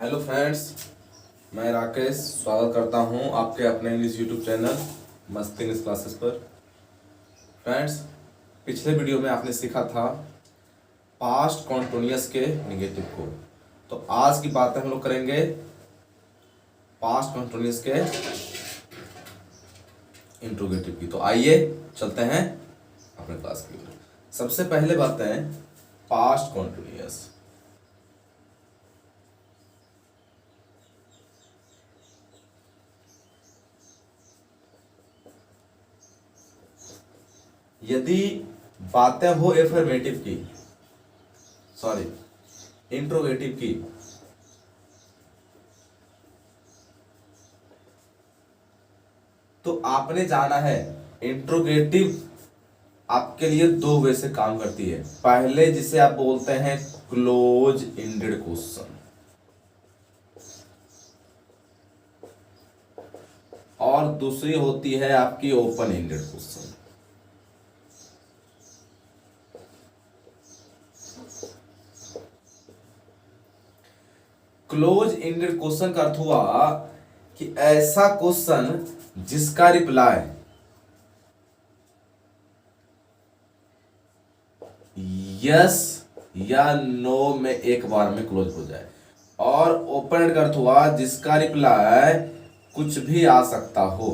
Hello friends, मैं राकेश स्वागत करता हूं आपके अपने इंग्लिश यूट्यूब चैनल मस्ती इंग्लिश क्लासेस पर। फ्रेंड्स, पिछले वीडियो में आपने सीखा था पास्ट कॉन्टिन्यूअस के निगेटिव को। तो आज की बातें हम लोग करेंगे पास्ट कॉन्टिन्यूअस के इंट्रोगेटिव की। तो आइए चलते हैं अपने क्लास की ओर। सबसे पहले बातें हैं पास्ट कॉन्टिन्यूअस। यदि बातें हो एफर्मेटिव की, सॉरी इंट्रोगेटिव की, तो आपने जाना है इंट्रोगेटिव आपके लिए दो वे से काम करती है। पहले जिसे आप बोलते हैं क्लोज एंडेड क्वेश्चन, और दूसरी होती है आपकी open ended question. Close ended question का अर्थ हुआ कि ऐसा क्वेश्चन जिसका रिप्लाई यस या नो में एक बार में क्लोज हो जाए, और ओपन एंड का अर्थ हुआ जिसका रिप्लाई कुछ भी आ सकता हो।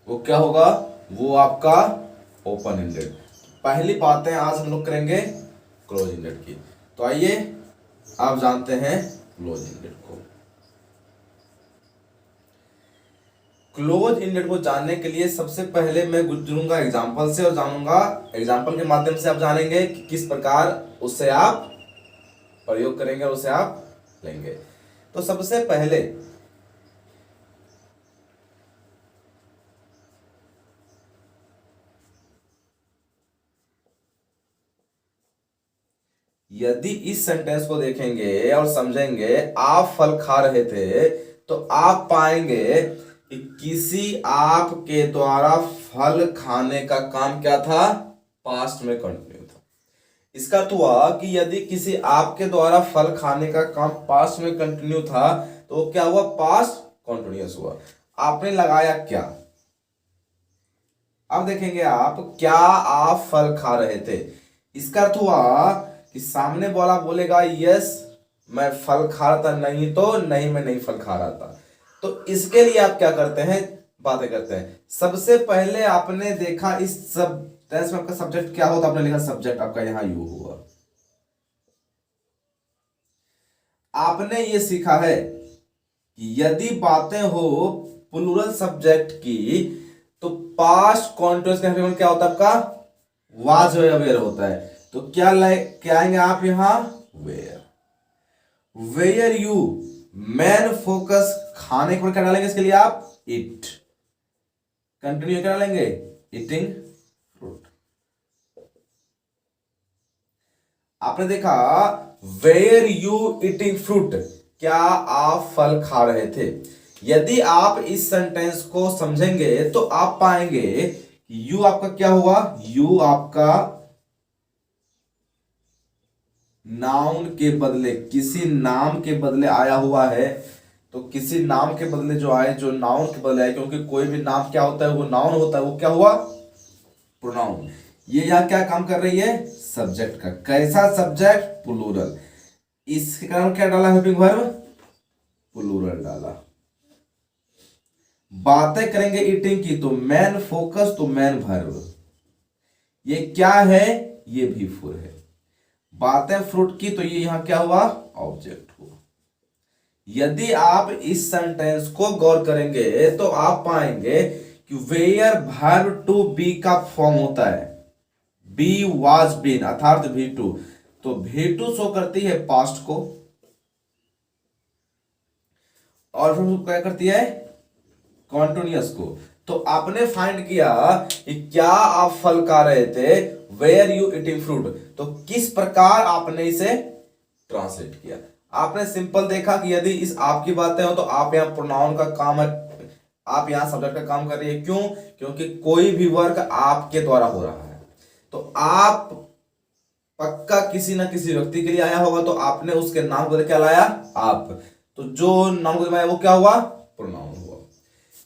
वो क्या होगा? वो आपका ओपन एंडेड। पहली बातें आज हम लोग करेंगे क्लोज एंडेड की। तो आइए आप जानते हैं क्लोज एंडेड को। क्लोज एंडेड को जानने के लिए सबसे पहले मैं गुजरूंगा एग्जांपल से, और जानूंगा एग्जांपल के माध्यम से आप जानेंगे कि किस प्रकार उससे आप प्रयोग करेंगे और उसे आप लेंगे। तो सबसे पहले यदि इस सेंटेंस को देखेंगे और समझेंगे, आप फल खा रहे थे, तो आप पाएंगे कि किसी आपके द्वारा फल खाने का काम क्या था? पास्ट में कंटिन्यू था। इसका अर्थ हुआ कि यदि किसी आपके द्वारा फल खाने का काम पास्ट में कंटिन्यू था, तो वो क्या हुआ? पास्ट कंटिन्यूअस हुआ। आपने लगाया क्या? अब देखेंगे आप, क्या आप फल खा रहे थे। इसका अर्थ हुआ कि सामने वाला बोलेगा यस मैं फल खा रहा था, नहीं तो नहीं मैं नहीं फल खा रहा था। तो इसके लिए आप क्या करते हैं? बातें करते हैं। सबसे पहले आपने देखा इस सब टेंस में आपका सब्जेक्ट क्या होता, आपने लिखा सब्जेक्ट आपका यहां यू हुआ। आपने ये सीखा है कि यदि बातें हो प्लूरल सब्जेक्ट की, तो पास्ट कॉन्टिन्यूअस का क्या होता है? आपका वाज वेयर होता है। तो क्या आएंगे आप यहां? Where. Where you man focus खाने के ऊपर क्या डालेंगे? इसके लिए आप इट। कंटिन्यू क्या डालेंगे? Eating fruit. आपने देखा वेयर यू ईटिंग फ्रूट, क्या आप फल खा रहे थे। यदि आप इस सेंटेंस को समझेंगे तो आप पाएंगे यू आपका क्या हुआ? यू आपका नाउन के बदले, किसी नाम के बदले आया हुआ है। तो किसी नाम के बदले जो आए, जो नाउन के बदले आए, क्योंकि कोई भी नाम क्या होता है? वो नाउन होता है। वो क्या हुआ? प्रोनाउन। ये यहां क्या काम कर रही है? सब्जेक्ट का। कैसा सब्जेक्ट? प्लूरल। इसके कारण क्या डाला? हेल्पिंग वर्ब प्लूरल डाला। बातें करेंगे ईटिंग की, तो मैन फोकस, तो मैन वर्ब। ये क्या है? ये भी फुल है। बातें फ्रूट की, तो ये यहां क्या हुआ? ऑब्जेक्ट हुआ। यदि आप इस सेंटेंस को गौर करेंगे तो आप पाएंगे कि वेयर वर्ब टू बी का फॉर्म होता है बी वाज बीन अर्थात भी टू। तो भी टू शो करती है पास्ट को, और फिर क्या करती है? कॉन्टिन्यूअस को। तो आपने फाइंड किया कि क्या आप फल खा रहे थे, वेयर यू ईटिंग फ्रूट। तो किस प्रकार आपने इसे ट्रांसलेट किया? आपने सिंपल देखा कि यदि इस आपकी बातें हो, तो आप यहां प्रोनाउन का काम है, आप यहां सब्जेक्ट का काम कर रही है। क्यों? क्योंकि कोई भी वर्क आपके द्वारा हो रहा है। तो आप पक्का किसी ना किसी व्यक्ति के लिए आया होगा, तो आपने उसके नाम को क्या लाया, आप। तो जो नाम को लाया वो क्या हुआ, प्रोनाउन हुआ।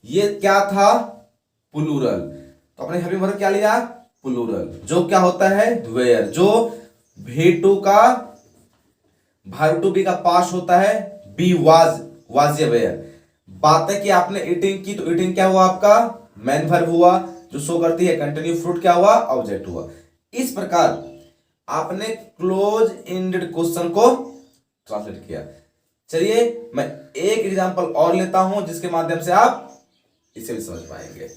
ये क्या था, प्लूरल। तो अपने हेल्पिंग वर्ब क्या लिया, प्लूरल, जो क्या होता है, वेयर, जो V2 का वर्ब टू बी का पास्ट होता है, बी वाज या वेयर। बातें की आपने ईटिंग की, तो ईटिंग क्या हुआ आपका, मैन वर्ब हुआ, जो शो करती है कंटिन्यू फ्रूट क्या हुआ, ऑब्जेक्ट हुआ। इस प्रकार आपने क्लोज एंडेड क्वेश्चन को ट्रांसलेट किया। चलिए मैं एक एग्जांपल और लेता हूं जिसके माध्यम से आप इसे भी समझ पाएंगे।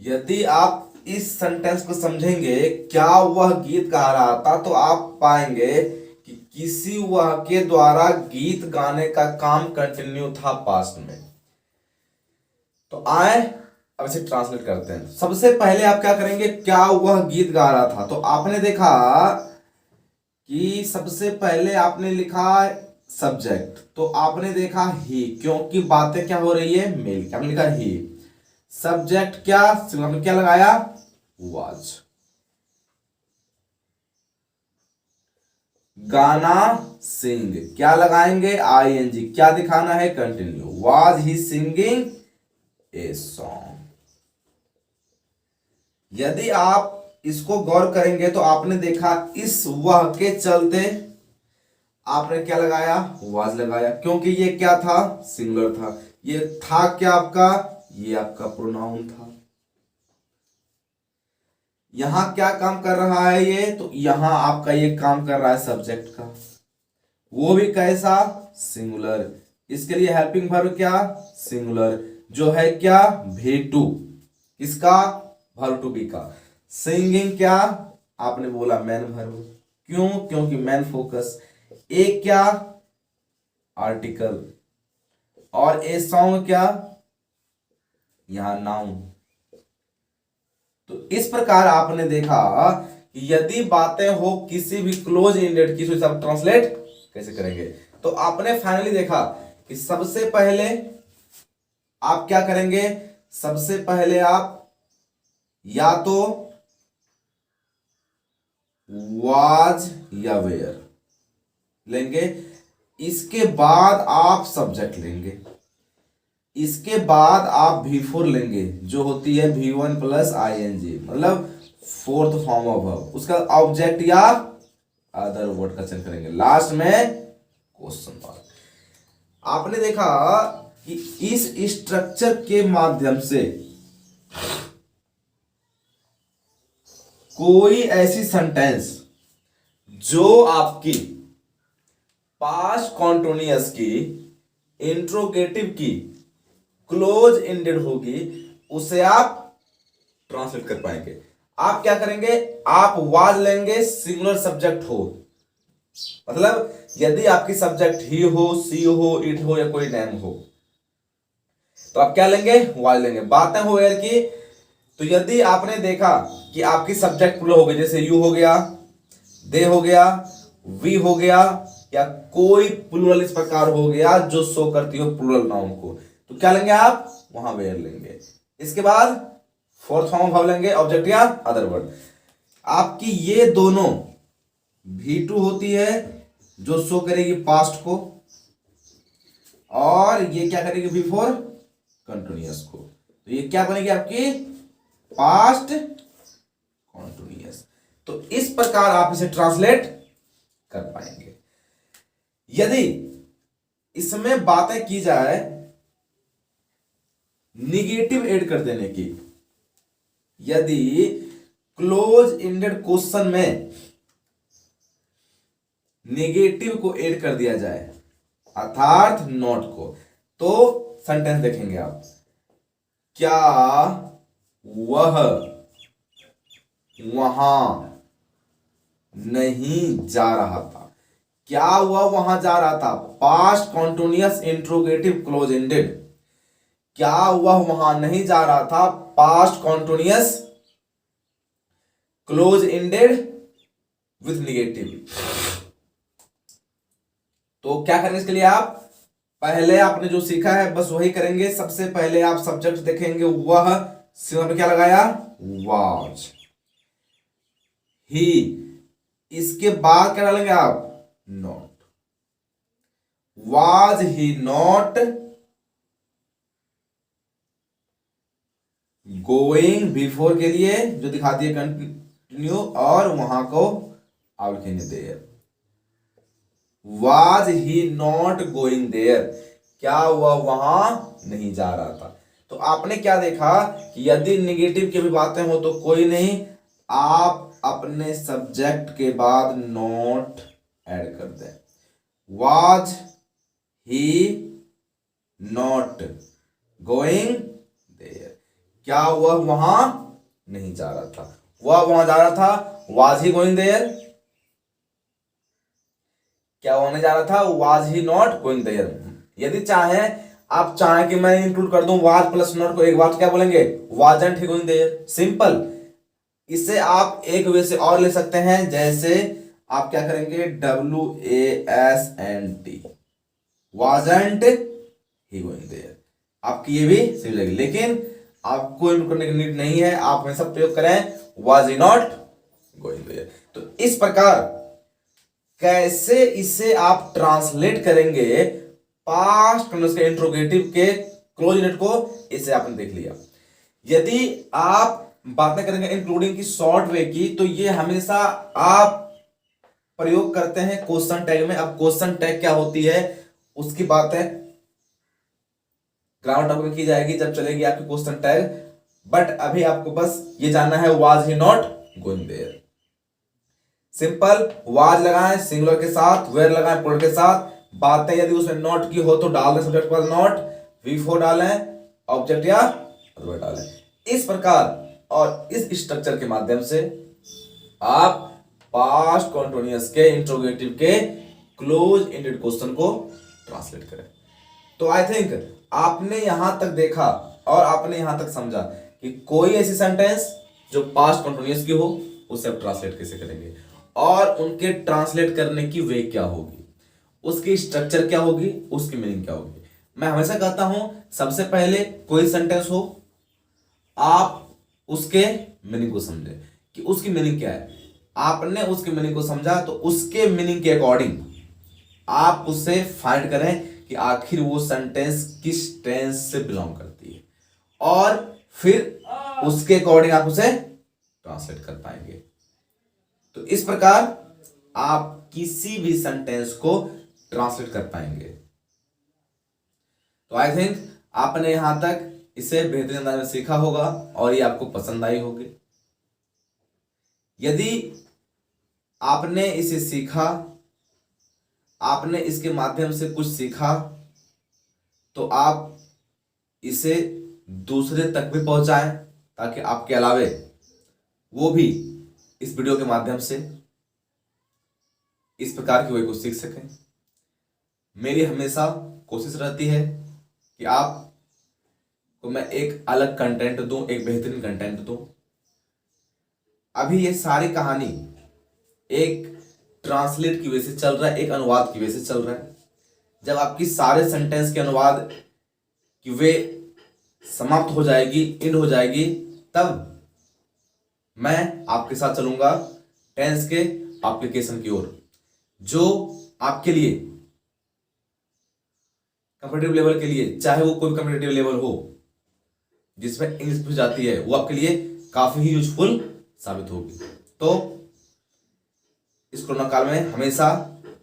यदि आप इस सेंटेंस को समझेंगे, क्या वह गीत गा रहा था, तो आप पाएंगे कि किसी वह के द्वारा गीत गाने का काम कंटिन्यू था पास्ट में। तो आए अब इसे ट्रांसलेट करते हैं। सबसे पहले आप क्या करेंगे, क्या वह गीत गा रहा था, तो आपने देखा कि सबसे पहले आपने लिखा सब्जेक्ट, तो आपने देखा ही, क्योंकि बातें क्या हो रही है, मेल, आपने लिखा ही। सब्जेक्ट क्या, आपने क्या लगाया, वाज। गाना सिंग, क्या लगाएंगे, आईएनजी, क्या दिखाना है, continue, was he singing a song. यदि आप इसको गौर करेंगे तो आपने देखा इस वह के चलते आपने क्या लगाया, वाज लगाया, क्योंकि ये क्या था, सिंगुलर था। ये था क्या आपका, ये आपका प्रोनाउन था। यहां क्या काम कर रहा है ये, तो यहां आपका ये काम कर रहा है सब्जेक्ट का, वो भी कैसा, सिंगुलर। इसके लिए हेल्पिंग वर्ब क्या, सिंगुलर, जो है क्या, V2, किसका, वर्ब टू बी का। सिंगिंग क्या, आपने बोला मैन वर्ब, क्यों, क्योंकि मैन फोकस। एक क्या, आर्टिकल, और ए सॉन्ग क्या, यहां नाउन। तो इस प्रकार आपने देखा कि यदि बातें हो किसी भी क्लोज इंडेड की, तो ट्रांसलेट कैसे करेंगे। तो आपने फाइनली देखा कि सबसे पहले आप क्या करेंगे, सबसे पहले आप या तो वाज या वेयर लेंगे, इसके बाद आप सब्जेक्ट लेंगे, इसके बाद आप V4 लेंगे, जो होती है V1 प्लस ING, मतलब फोर्थ फॉर्म ऑफ वर्ब, उसका ऑब्जेक्ट या अदर वर्ड का चयन करेंगे, लास्ट में क्वेश्चन मार्क। आपने देखा कि इस स्ट्रक्चर के माध्यम से कोई ऐसी सेंटेंस जो आपकी पास्ट कॉन्टिन्यूअस की, इंट्रोगेटिव की, क्लोज एंडेड होगी, उसे आप ट्रांसलेट कर पाएंगे। आप क्या करेंगे, आप वाज लेंगे, सिंगुलर सब्जेक्ट हो, मतलब यदि आपकी सब्जेक्ट ही हो, सी हो, इट हो, या कोई नेम हो, तो आप क्या लेंगे, वाज लेंगे। बातें हो यार की, तो यदि आपने देखा कि आपकी सब्जेक्ट प्लूरल हो गई, जैसे यू हो गया, दे हो गया, वी हो गया, या कोई प्लूरल इस प्रकार हो गया जो शो करती हो प्लूरल नाउन को, तो क्या लेंगे आप, वहां वेयर लेंगे। इसके बाद फोर्थ फॉर्म ऑफ वर्ब लेंगे, ऑब्जेक्ट या अदर वर्ड। आपकी ये दोनों V2 होती है जो शो करेगी पास्ट को, और ये क्या करेगी, V4 कंटिन्यूअस को। तो ये क्या बनेगी आपकी, पास्ट कंटिन्यूअस। तो इस प्रकार आप इसे ट्रांसलेट कर पाएंगे। यदि इसमें बातें की जाए निगेटिव ऐड कर देने की, यदि क्लोज एंडेड क्वेश्चन में नेगेटिव को ऐड कर दिया जाए, अर्थात नॉट को, तो सेंटेंस देखेंगे आप, क्या वह वहां नहीं जा रहा था? क्या वह वहां जा रहा था? Past continuous interrogative close ended. क्या वह वहां नहीं जा रहा था? Past continuous close ended with negative. तो क्या करेंगे इसके लिए? आप पहले आपने जो सीखा है बस वही करेंगे। सबसे पहले आप सब्जेक्ट देखेंगे, वह सिंगल पे क्या लगाया? वाज। ही। इसके बाद क्या डालेंगे आप? Not. Was he not going before के लिए जो दिखा दिए कंटिन्यू, और वहां को आप लिखेंगे there. Was he not going there. क्या वह वहां नहीं जा रहा था? तो आपने क्या देखा कि यदि निगेटिव की भी बातें हो तो कोई नहीं, आप अपने सब्जेक्ट के बाद नॉट ऐड कर दें। Was he not going there. क्या वह वहां नहीं जा रहा था? वह वहां जा रहा था, वाज ही गोइंग देयर। क्या वहां नहीं जा रहा था? Was he not going there. यदि आप चाहें कि मैं इंक्लूड कर दूं वाज प्लस नॉट को एक बार, क्या बोलेंगे? Wasn't he going there. Simple. इसे आप एक वे से और ले सकते हैं, जैसे आप क्या करेंगे? WASNT, wasn't he going there. आपकी ये भी सही लगेगी, लेकिन आपको इनको करने की नीड नहीं है। आप हमेशा प्रयोग करें was he not going there. तो इस प्रकार कैसे इसे आप ट्रांसलेट करेंगे पास्ट कंटिन्यूअस के इंट्रोगेटिव के क्लोज यूनिट को, इसे आपने देख लिया। यदि आप बातें करेंगे इंक्लूडिंग की शॉर्ट वे की, तो ये हमेशा आप प्रयोग करते हैं क्वेश्चन टैग में। अब क्वेश्चन टैग क्या होती है उसकी बातें ग्रामर टॉपिक में की जाएगी जब चलेगी आपकी क्वेश्चन टैग। बट अभी आपको बस ये जानना है was he not going there. Simple. Was लगाएं सिंगुलर के साथ, वेयर लगाएं प्लूरल के साथ। बातें यदि उसमें नॉट की हो तो डाल दें सब्जेक्ट पर नॉट, V4 डालें, ऑब्जेक्ट या वर्ब डालें। इस प्रकार और इस स्ट्रक्चर के माध्यम से आप पास्ट कॉन्टिन्यूअस के इंट्रोगेटिव के क्लोज एंडेड क्वेश्चन को ट्रांसलेट करें। तो आई थिंक आपने यहां तक देखा और आपने यहां तक समझा कि कोई ऐसी सेंटेंस जो पास्ट कॉन्टिन्यूअस की हो उसे आप ट्रांसलेट कैसे करेंगे, और उनके ट्रांसलेट करने की वे क्या होगी, उसकी स्ट्रक्चर क्या होगी, उसकी मीनिंग क्या होगी। मैं हमेशा कहता हूं सबसे पहले कोई सेंटेंस हो, आप उसके मीनिंग को समझें कि उसकी मीनिंग क्या है। आपने उसकी मीनिंग को समझा तो उसके मीनिंग के अकॉर्डिंग आप उससे फाइंड करें कि आखिर वो सेंटेंस किस टेंस से बिलोंग करती है, और फिर उसके अकॉर्डिंग आप उसे ट्रांसलेट कर पाएंगे। तो इस प्रकार आप किसी भी सेंटेंस को ट्रांसलेट कर पाएंगे। तो आई थिंक आपने यहां तक इसे बेहतरीन अंदाज में सीखा होगा और ये आपको पसंद आई होगी। यदि आपने इसे सीखा, आपने इसके माध्यम से कुछ सीखा, तो आप इसे दूसरे तक भी पहुंचाएं ताकि आपके अलावे वो भी इस वीडियो के माध्यम से इस प्रकार की वे को सीख सकें। मेरी हमेशा कोशिश रहती है कि आप को मैं एक अलग कंटेंट दूं, एक बेहतरीन कंटेंट दूं। अभी ये सारी कहानी एक ट्रांसलेट की वजह से चल रहा है, एक अनुवाद की वजह से चल रहा है। जब आपकी सारे सेंटेंस के अनुवाद की वे समाप्त हो जाएगी, एंड हो जाएगी, तब मैं आपके साथ चलूंगा टेंस के एप्लीकेशन की ओर, जो आपके लिए कंपेटिटिव लेवल के लिए, चाहे वो कोई कंपेटिटिव लेवल हो जिसमें इंग्लिश पूछ जाती है, वो आपके लिए काफी ही यूजफुल साबित होगी। तो इस कोरोना काल में हमेशा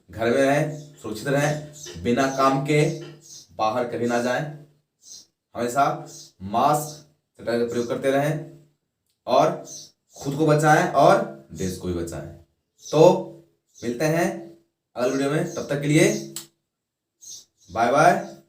घर में रहें, सुरक्षित रहें, बिना काम के बाहर कभी ना जाएं, हमेशा मास्क का प्रयोग करते रहें और खुद को बचाएं और देश को भी बचाएं। तो मिलते हैं अगले वीडियो में, तब तक के लिए बाय बाय।